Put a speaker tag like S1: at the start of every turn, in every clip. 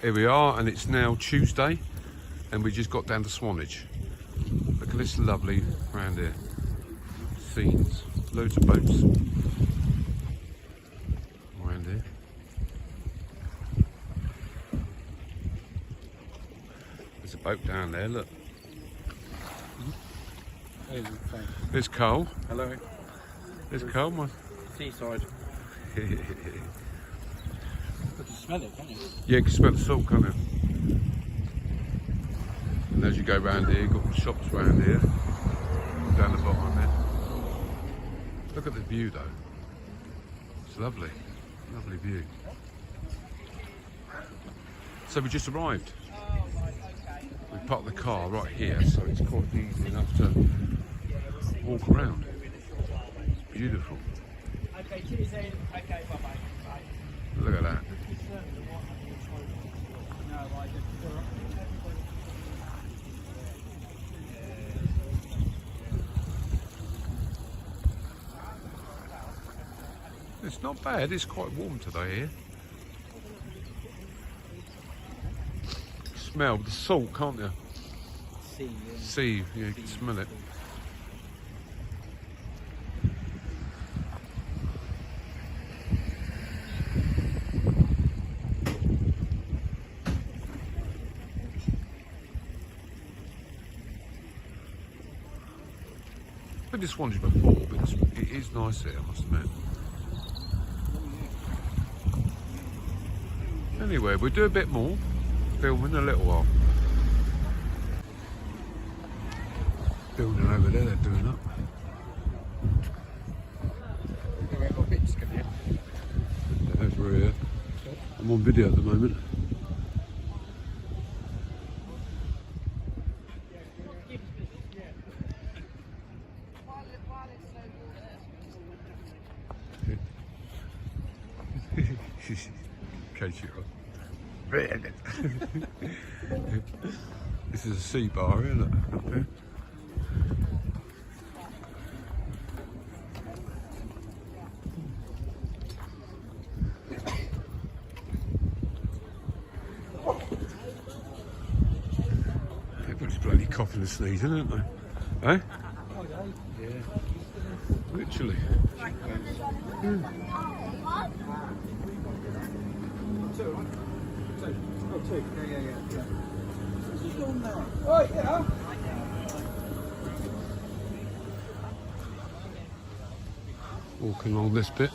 S1: Here we are, and it's now Tuesday, and we just got down to Swanage. Look at this lovely round here. Scenes, loads of boats around here. There's a boat down there, look.
S2: Hey,
S1: There's Cole.
S2: hello.
S1: There's Cole, my...
S2: Seaside. You can smell it, can't you?
S1: Yeah, you can smell the salt, can't you? And as you go round here, you've got the shops round here, down the bottom there. Look at the view though. It's lovely, lovely view. So we just arrived. We parked the car right here, so it's quite easy enough to walk around. It's beautiful.
S3: Okay, cheers then. Okay, bye-bye.
S1: Look at that. It's not bad, it's quite warm today here. Smell the salt, can't you? Sea, yeah, you can smell it. I've been to Swansea before, but it is nice here, I must admit. Anyway, we'll do a bit more filming in a little while. Building over there, they're doing up. Over here. I'm on video at the moment. This is a sea bar here, look, up there. Everybody's bloody coughing and sneezing, aren't they? Eh?
S2: Yeah.
S1: Literally. Walking along this bit.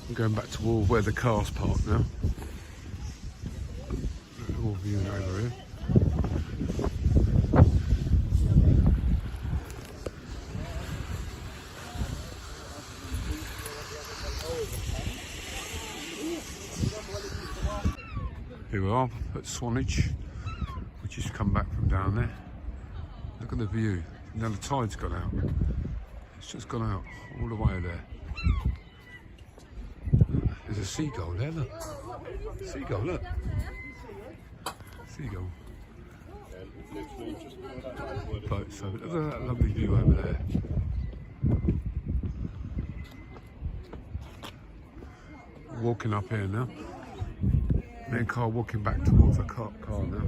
S1: I'm going back to where the car's parked now. All viewing over here. Here we are at Swanage. We just come back from down there. Look at the view. Now the tide's gone out. It's just gone out all the way there. There's a seagull there, look. Seagull, look. Seagull. Boat, so look at that lovely view over there. Walking up here now. Me and Carl walking back towards the car now.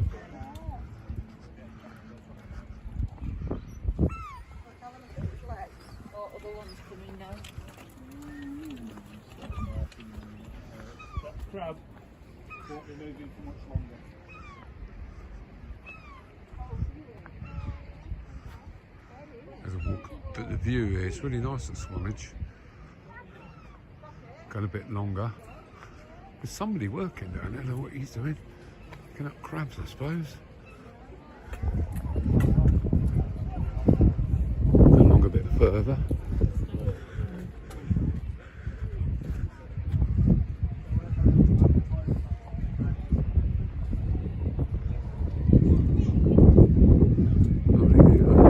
S2: Crab won't be moving for much longer.
S1: There's a walk, but the view here is really nice at Swanage. Got a bit longer. There's somebody working down there. I don't know what he's doing. Picking up crabs, I suppose. Along a bit further. Lovely view there.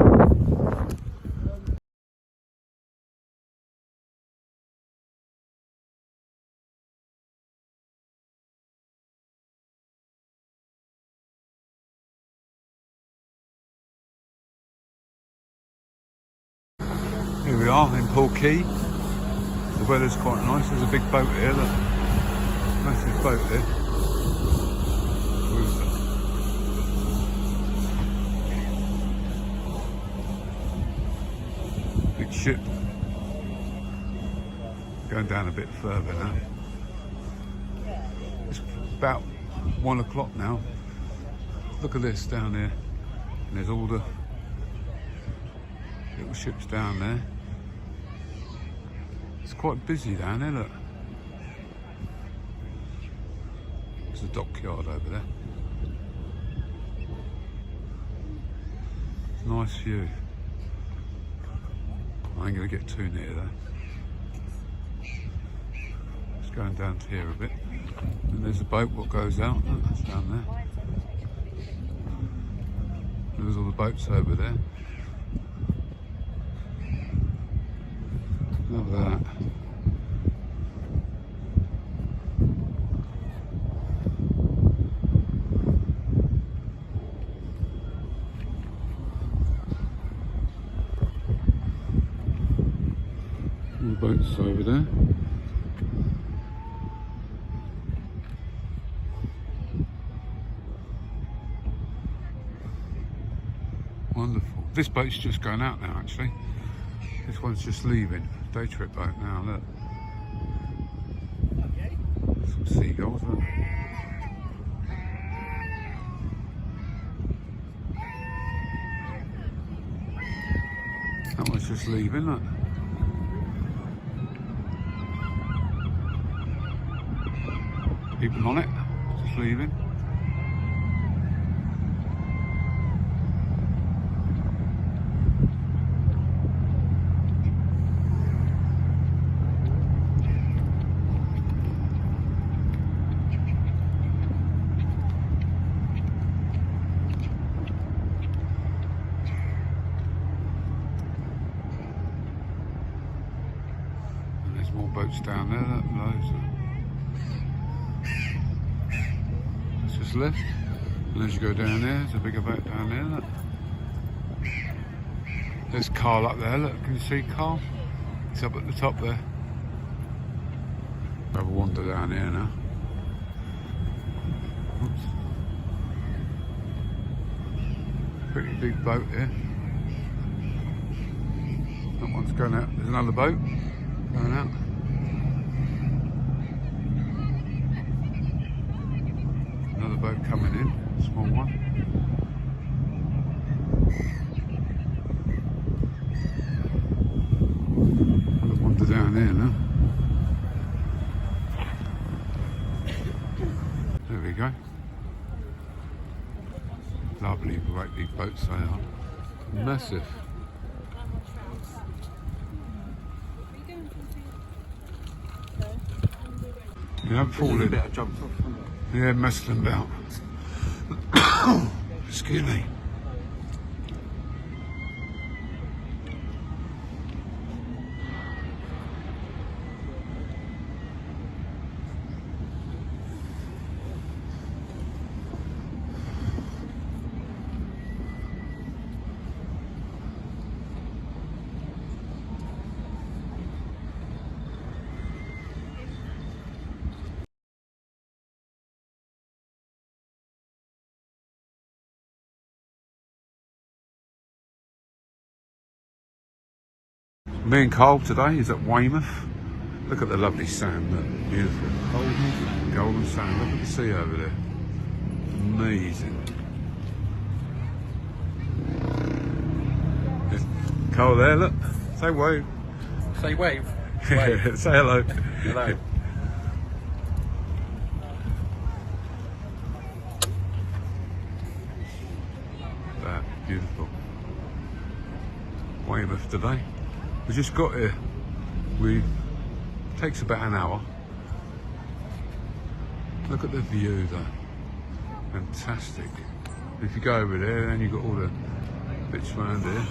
S1: Here we are in Portkey. The weather's quite nice. There's a big boat here, look. Massive boat there. ship. Going down a bit further now. It's about 1 o'clock now. Look at this down there. And there's all the little ships down there. It's quite busy down there, look. There's a dockyard over there. It's a nice view. I ain't going to get too near though. Just going down to here a bit. And there's a boat what goes out. Look, that's down there. There's all the boats over there. Look at that. All the boats over there. Wonderful. This boat's just going out now actually. This one's just leaving. Day trip boat now, look. Some seagulls, look. That one's just leaving, look. People on it, just leaving. And there's more boats down there, look, loads of them. Just left, and as you go down there, there's a bigger boat down there, look. There's Carl up there, look, can you see Carl? He's up at the top there. Have a wander down here now. Oops. Pretty big boat here. That one's going out, there's another boat going out. Another boat coming in, small one. I'll wander down there now. There we go. Lovely, great big boats they are. Massive. You don't fall in. Yeah, messed them about. Excuse me. Me and Carl today is at Weymouth. Look at the lovely sand, look, beautiful. Golden sand, look at the sea over there. Amazing. There's Carl there, look. Say wave.
S3: Say wave. Wave.
S1: Say hello.
S3: Hello.
S1: That, beautiful. Weymouth today. We just got here. Takes about an hour. Look at the view though. Fantastic. If you go over there, then you've got all the bits around here.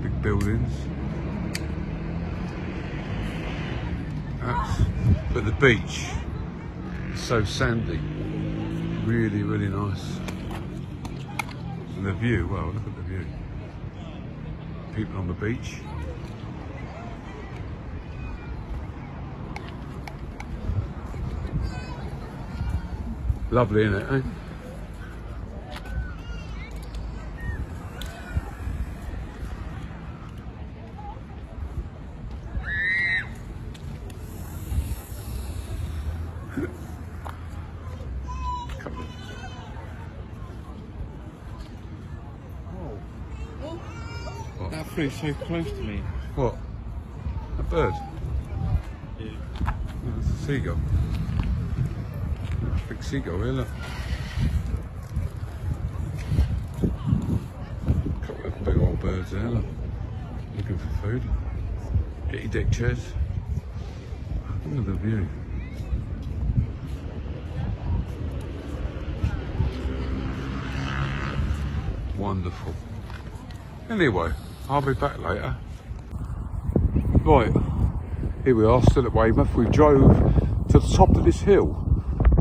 S1: Big buildings. But the beach is so sandy. Really, really nice. And the view, well, look at the view. People on the beach. Lovely, isn't it, eh?
S2: flew so close to me.
S1: What? A bird?
S2: Yeah.
S1: Oh, it's a seagull. Big seagull here, look. Couple of big old birds there, look. Looking for food. Get your deck chairs. Look at the view. Wonderful. Anyway, I'll be back later. Right, here we are, still at Weymouth. We drove to the top of this hill.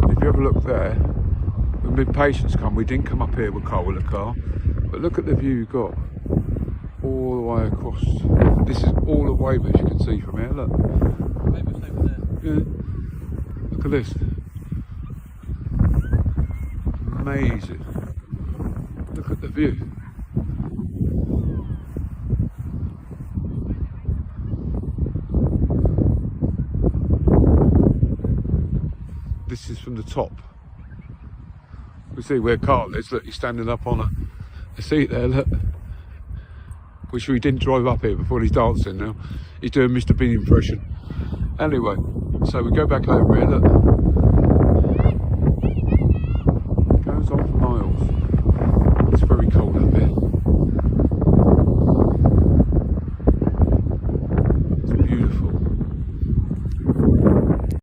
S1: If you have a look there, when mid-patients come, we didn't come up here with Cole in the car, but look at the view you've got all the way across. This is all of Weymouth, you can see from here, look.
S3: Weymouth's over there.
S1: Yeah. Look at this. Amazing. Look at the view. This is from the top. We see where Carl is. Look, he's standing up on a seat there. Look. Wish we didn't drive up here before he's dancing now. He's doing Mr. Bean impression. Anyway, so we go back over here. Look.